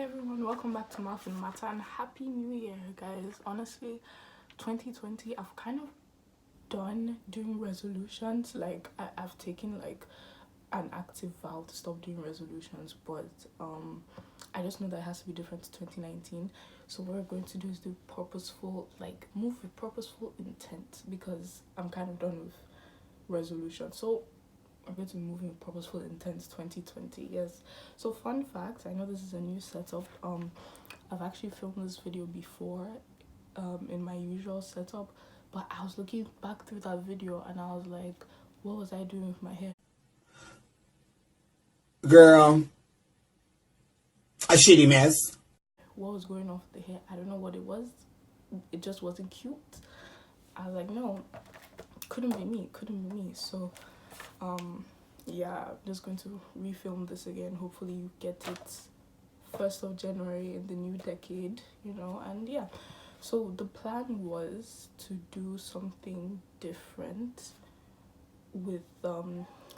everyone, welcome back to Mouth and Matter and Happy New Year, guys. Honestly, 2020, I've kind of done doing resolutions. Like, I've taken like an active vow to stop doing resolutions, but I just know that it has to be different to 2019. So what we're going to do is do purposeful, like move with purposeful intent, because I'm kind of done with resolution. So I'm going to be moving with purposeful intent 2020. Yes. So fun fact, I know this is a new setup. I've actually filmed this video before in my usual setup, but I was looking back through that video and I was like, what was I doing with my hair? Girl, a shitty mess. What was going on with the hair? I don't know what it was. It just wasn't cute. I was like, no, couldn't be me. So yeah, I'm just going to refilm this again. Hopefully you get it 1st of January in the new decade, and yeah. So the plan was to do something different with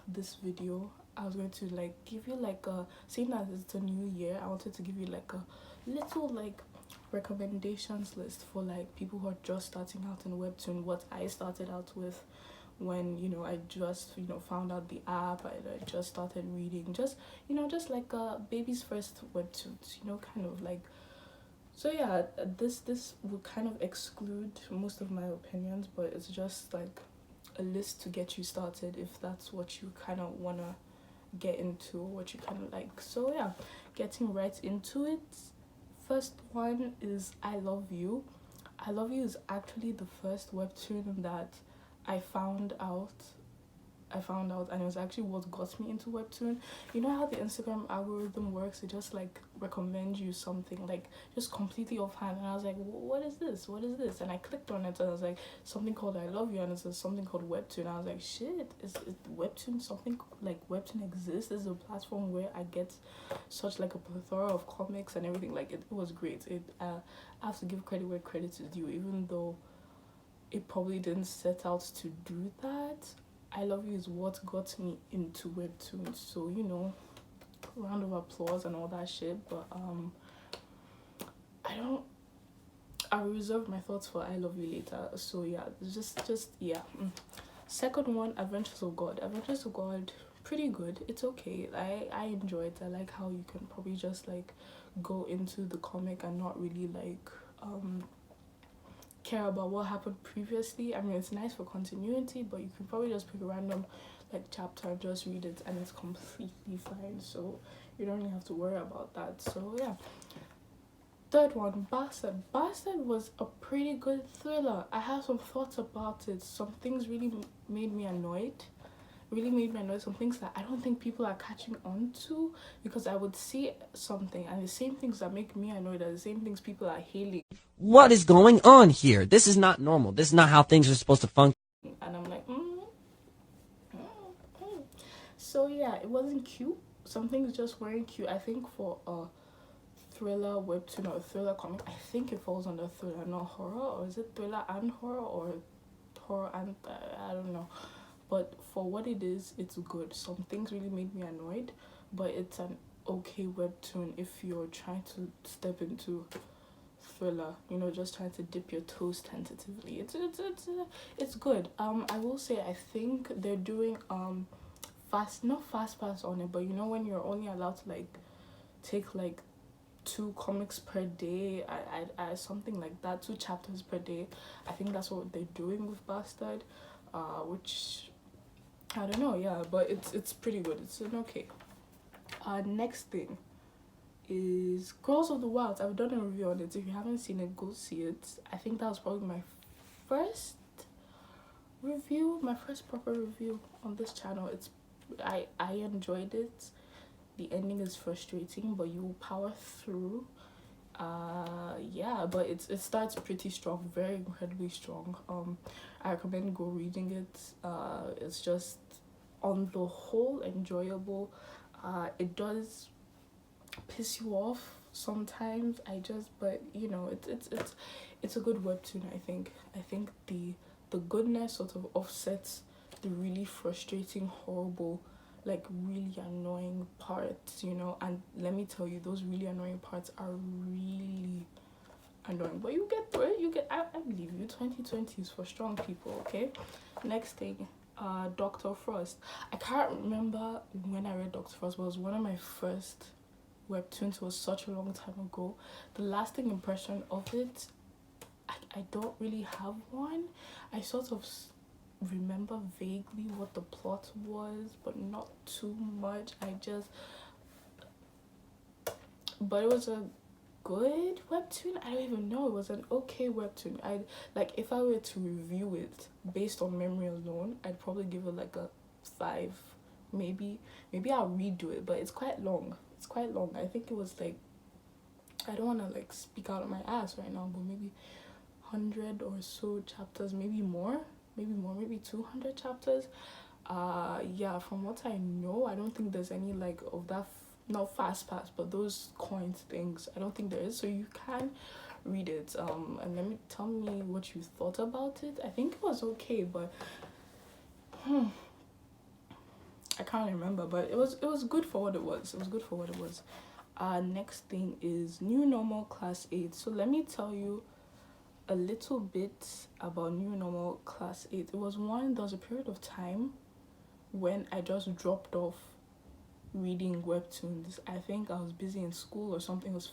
this video. I was going to like give you like a, seeing that it's a new year, I wanted to give you like a little like recommendations list for like people who are just starting out in webtoon, what I started out with when I just found out the app. I just started reading, just like a baby's first webtoons, kind of like. So yeah, this will kind of exclude most of my opinions, but it's just like a list to get you started if that's what you kind of want to get into, what you kind of like. So yeah, getting right into it. First one is I Love You. I Love You is actually the first webtoon that I found out, and it was actually what got me into webtoon. You know how the Instagram algorithm works? It just like recommends you something like just completely offhand, and I was like, what is this? And I clicked on it and I was like, something called I Love You, and it says something called webtoon. I was like, shit, is webtoon something? Like webtoon exists? This is a platform where I get such like a plethora of comics and everything. Like it was great. I have to give credit where credit is due, even though it probably didn't set out to do that. I Love You is what got me into webtoons. So round of applause and all that shit. But I'll reserve my thoughts for I Love You later. So yeah, just yeah. Second one, Adventures of God. Adventures of God, pretty good. It's okay. I enjoy it. I like how you can probably just like go into the comic and not really like care about what happened previously. I mean, it's nice for continuity, but you can probably just pick a random like chapter and just read it and it's completely fine. So you don't really have to worry about that. So yeah. Third one, Bastard. Bastard was a pretty good thriller. I have some thoughts about it. Some things really made me annoyed. Some things that I don't think people are catching on to, because I would see something and the same things that make me annoyed are the same things people are hailing. What is going on here? This is not normal. This is not how things are supposed to function. And I'm like, So yeah, it wasn't cute. Some things just weren't cute. I think for a thriller webtoon or a thriller comic, I think it falls under thriller, not horror. Or is it thriller and horror, or horror and I don't know. But for what it is, it's good. Some things really made me annoyed, but it's an okay webtoon if you're trying to step into thriller, just trying to dip your toes tentatively. It's good. I will say I think they're doing not fast pass on it, but when you're only allowed to like take like 2 comics per day, I something like that, 2 chapters per day. I think that's what they're doing with Bastard, which I don't know, yeah, but it's pretty good. It's an okay. Next thing is Girls of the Wilds. I've done a review on it. If you haven't seen it, go see it. I think that was probably my first proper review on this channel. I enjoyed it. The ending is frustrating, but you will power through. Yeah, but it starts pretty strong, very incredibly strong. I recommend go reading it. It's just on the whole enjoyable. It does piss you off sometimes, but it's a good webtoon. I think the goodness sort of offsets the really frustrating, horrible like really annoying parts, you know. And let me tell you, those really annoying parts are really annoying, but you get through it. You get, I believe you. 2020 is for strong people. Okay. Next thing, Dr. Frost. I can't remember when I read Dr. Frost, but it was one of my first webtoons. It was such a long time ago. The lasting impression of it, I don't really have one. I sort of remember vaguely what the plot was, but not too much. But it was a good webtoon. I don't even know. It was an okay webtoon. I like, if I were to review it based on memory alone, I'd probably give it like a 5. Maybe I'll redo it, but it's quite long. I think it was like, I don't want to like speak out of my ass right now, but maybe 100 or so chapters, maybe more, maybe 200 chapters. Yeah, from what I know, I don't think there's any like of that not fast pass, but those coins things, I don't think there is. So you can read it, and tell me what you thought about it. I think it was okay, but I can't remember, but it was good for what it was. Next thing is New Normal Class 8. So let me tell you a little bit about New Normal Class 8. There was a period of time when I just dropped off reading webtoons. I think I was busy in school or something. It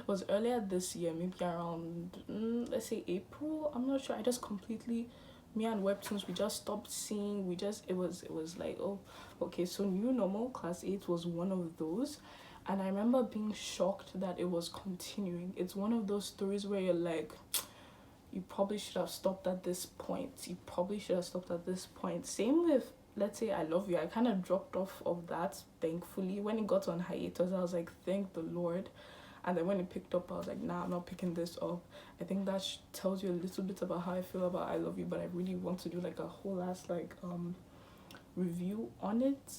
was earlier this year, maybe around let's say April. I'm not sure. I just completely, me and webtoons, we just stopped seeing. It was like, oh, okay. So New Normal Class 8 was one of those. And I remember being shocked that it was continuing. It's one of those stories where you're like, you probably should have stopped at this point. Same with, let's say, I Love You. I kind of dropped off of that, thankfully. When it got on hiatus, I was like, thank the Lord. And then when it picked up, I was like, nah, I'm not picking this up. I think that tells you a little bit about how I feel about I Love You, but I really want to do like a whole ass like review on it,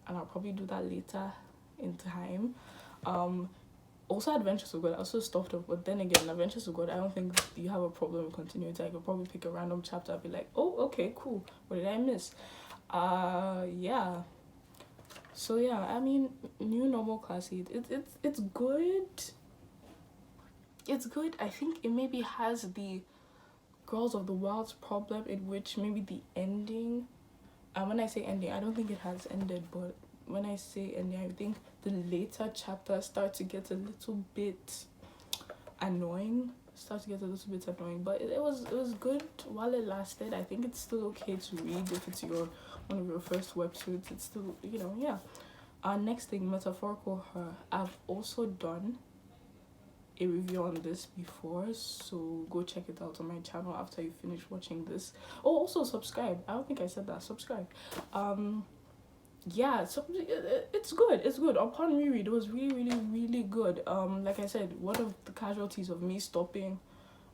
and I'll probably do that later in time. Also Adventures of God, I also stopped off, but then again, Adventures of God, I don't think you have a problem with continuity. I could probably pick a random chapter and be like, oh, okay, cool, what did I miss? Yeah. So yeah, I mean, New Normal Class 8, it's good. It's good. I think it maybe has the Girls of the Wilds problem, in which maybe the ending, when I say ending, I don't think it has ended, but when I say ending, I think the later chapters start to get a little bit annoying. But it was good while it lasted. I think it's still okay to read if it's one of your first webtoons. It's still, yeah. Next thing, Metaphorical Her. I've also done a review on this before, so go check it out on my channel after you finish watching this. Oh, also subscribe. I don't think I said that. Subscribe. Yeah, so it's good. Upon reread, it was really good. Like I said, one of the casualties of me stopping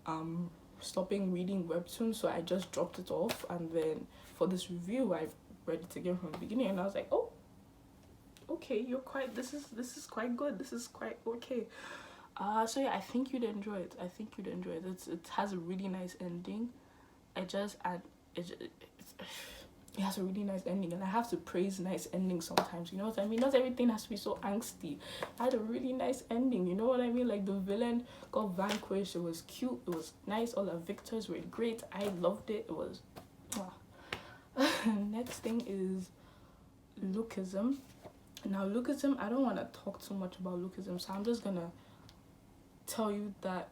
reading webtoons, so I just dropped it off, and then for this review I read it again from the beginning, and I was like, oh, okay, this is quite good, this is quite okay. So yeah, I think you'd enjoy it. It has a really nice ending. It has a really nice ending, and I have to praise nice endings sometimes, you know what I mean? Not everything has to be so angsty. It had a really nice ending, you know what I mean? Like, the villain got vanquished, it was cute, it was nice, all the victors were great, I loved it, it was Next thing is Lookism. Now, Lookism, I don't want to talk too much about Lookism, so I'm just gonna tell you that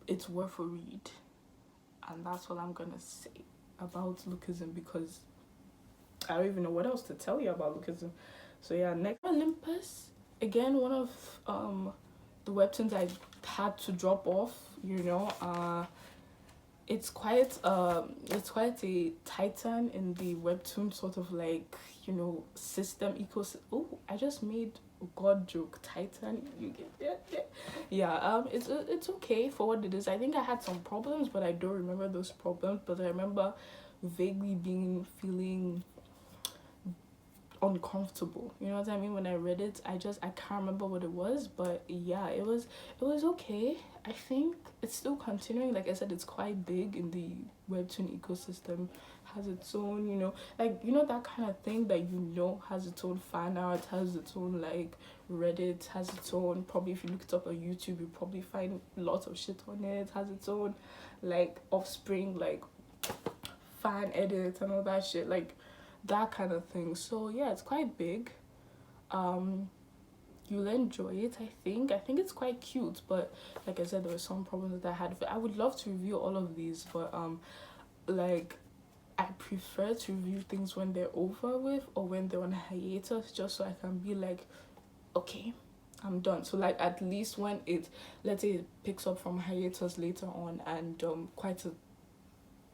it's worth a read, and that's all I'm gonna say about Lookism, because I don't even know what else to tell you about Lookism. So yeah, next, Olympus, again, one of the webtoons I had to drop off, it's quite a titan in the webtoon sort of like, system ecosystem. Oh, I just made a god joke. Titan, you get it? Yeah. It's okay for what it is. I think I had some problems, but I don't remember those problems. But I remember vaguely feeling uncomfortable, you know what I mean, when I read it. I can't remember what it was, but yeah, it was okay. I think it's still continuing. Like I said, it's quite big in the webtoon ecosystem, has its own, you know, like, you know, that kind of thing that you know has its own fan art, has its own like Reddit, has its own, probably if you look it up on YouTube you probably find lots of shit on it, has its own like offspring like fan edits and all that shit, like that kind of thing. So yeah, it's quite big. You'll enjoy it. I think it's quite cute, but like I said, there were some problems that I had. I would love to review all of these, but like I prefer to review things when they're over with or when they're on hiatus, just so I can be like, okay, I'm done. So like at least when it, let's say it picks up from hiatus later on and quite a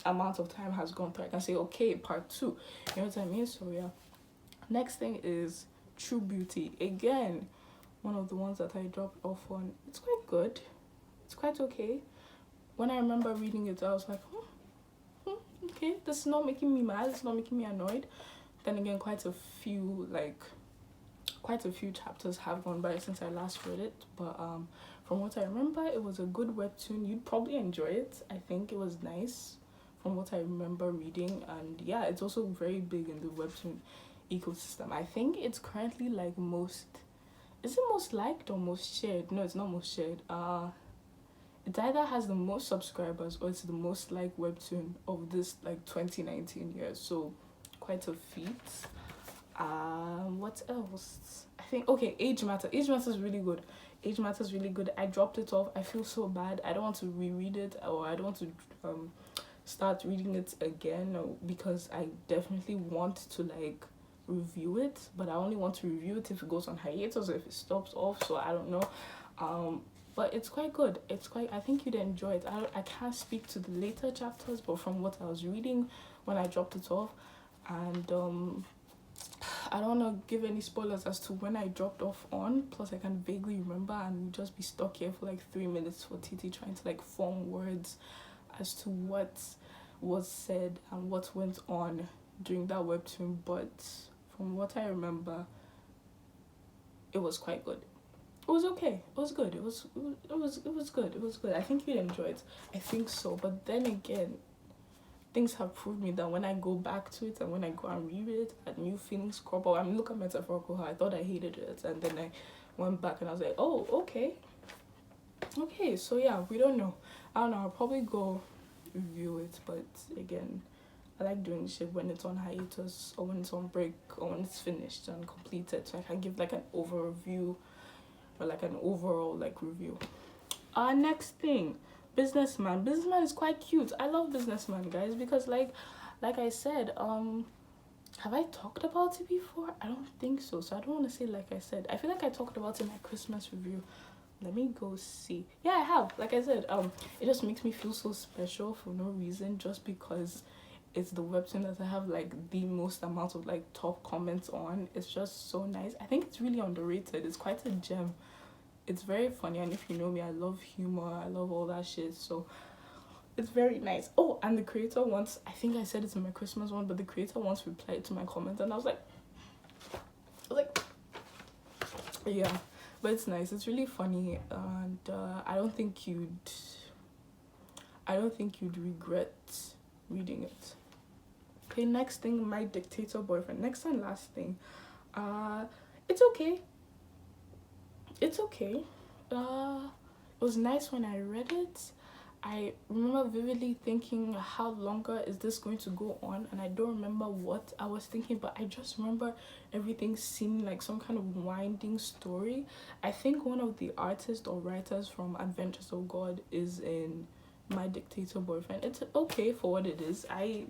amount of time has gone through, I can say, okay, part 2. You know what I mean? So yeah. Next thing is True Beauty. Again, one of the ones that I dropped off on. It's quite good. It's quite okay. When I remember reading it, I was like, okay, this is not making me mad. It's not making me annoyed. Then again, quite a few chapters have gone by since I last read it. But from what I remember, it was a good webtoon. You'd probably enjoy it. I think it was nice from what I remember reading. And yeah, it's also very big in the webtoon ecosystem. I think it's currently like is it most liked or most shared? No, it's not most shared. It either has the most subscribers or it's the most liked webtoon of this like 2019 year. So quite a feat. What else? I think, okay, Age Matter. Age Matter is really good. Age Matter is really good. I dropped it off. I feel so bad. I don't want to reread it, or I don't want to start reading it again, because I definitely want to like review it, but I only want to review it if it goes on hiatus or if it stops off. So I don't know. But it's quite good. I think you'd enjoy it. I can't speak to the later chapters, but from what I was reading when I dropped it off, and I don't want to give any spoilers as to when I dropped off on, plus I can vaguely remember, and we'll just be stuck here for like 3 minutes for Titi trying to like form words as to what was said and what went on during that webtoon. But from what I remember, it was quite good. It was okay. It was good. It was good. It was good. I think you'd enjoy it. I think so. But then again, things have proved me that when I go back to it and when I go and read it, and new feelings crop up. I mean, look at Metaphorical How I thought I hated it, and then I went back and I was like, oh, okay. Okay, so yeah, we don't know. I don't know. I'll probably go review it, but again, I like doing shit when it's on hiatus or when it's on break or when it's finished and completed, so I can give like an overview or like an overall like review. Next thing, Businessman. Businessman is quite cute. I love Businessman, guys, because like I said, have I talked about it before? I don't think so. So I don't want to say like I said. I feel like I talked about it in my Christmas review. Let me go see. Yeah, I have. Like I said, it just makes me feel so special for no reason, just because it's the webtoon that I have like the most amount of like top comments on. It's just so nice. I think it's really underrated. It's quite a gem. It's very funny, and if you know me, I love humor. I love all that shit. So it's very nice. Oh, and the creator once, I think I said it in my Christmas one, but the creator once replied to my comment, and I was like, yeah. But it's nice. It's really funny, and I don't think you'd regret reading it. Okay, next thing, My Dictator Boyfriend. Next and last thing. It's okay. It's okay. It was nice when I read it. I remember vividly thinking, how longer is this going to go on? And I don't remember what I was thinking, but I just remember everything seeming like some kind of winding story. I think one of the artists or writers from Adventures of God is in My Dictator Boyfriend. It's okay for what it is. I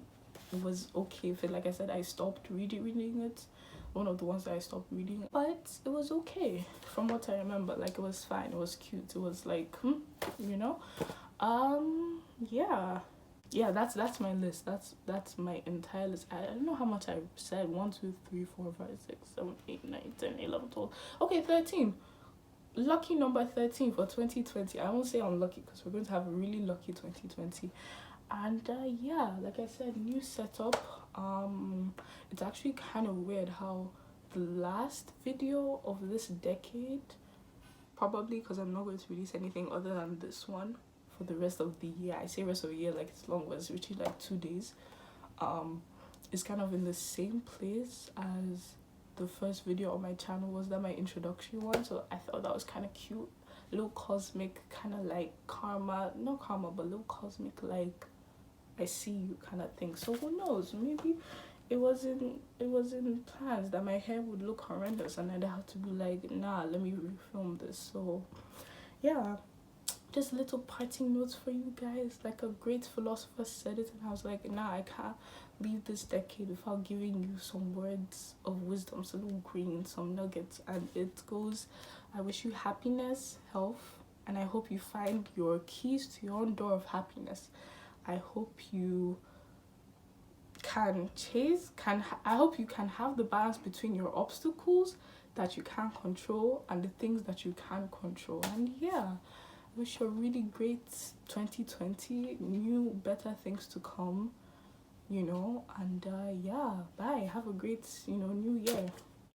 was okay with it. Like I said, I stopped reading it. One of the ones that I stopped reading, but it was okay from what I remember. Like, it was fine. It was cute. It was like, you know. Yeah, that's my list. That's my entire list. I don't know how much I said. 1, 2, 3, 4, 5, 6, 7, 8, 9, 10, 11, 12. Okay, 13. Lucky number 13 for 2020. I won't say unlucky because we're going to have a really lucky 2020. And yeah, like I said, new setup. It's actually kind of weird how the last video of this decade, probably because I'm not going to release anything other than this one for the rest of the year. I say rest of the year like it's long, but it's literally like 2 days. is kind of in the same place as the first video on my channel. Was that my introductory one? So I thought that was kind of cute, little cosmic, kind of like karma, not karma, but little cosmic, like I see you kind of thing. So who knows, maybe it wasn't plans that my hair would look horrendous and I'd have to be like, nah, let me refilm this. So yeah, just little parting notes for you guys. Like a great philosopher said it, and I was like, nah, I can't leave this decade without giving you some words of wisdom, some little green, some nuggets. And it goes, I wish you happiness, health, and I hope you find your keys to your own door of happiness. I hope you can I hope you can have the balance between your obstacles that you can't control and the things that you can control. And yeah, wish you a really great 2020, new better things to come, and yeah, bye, have a great new year.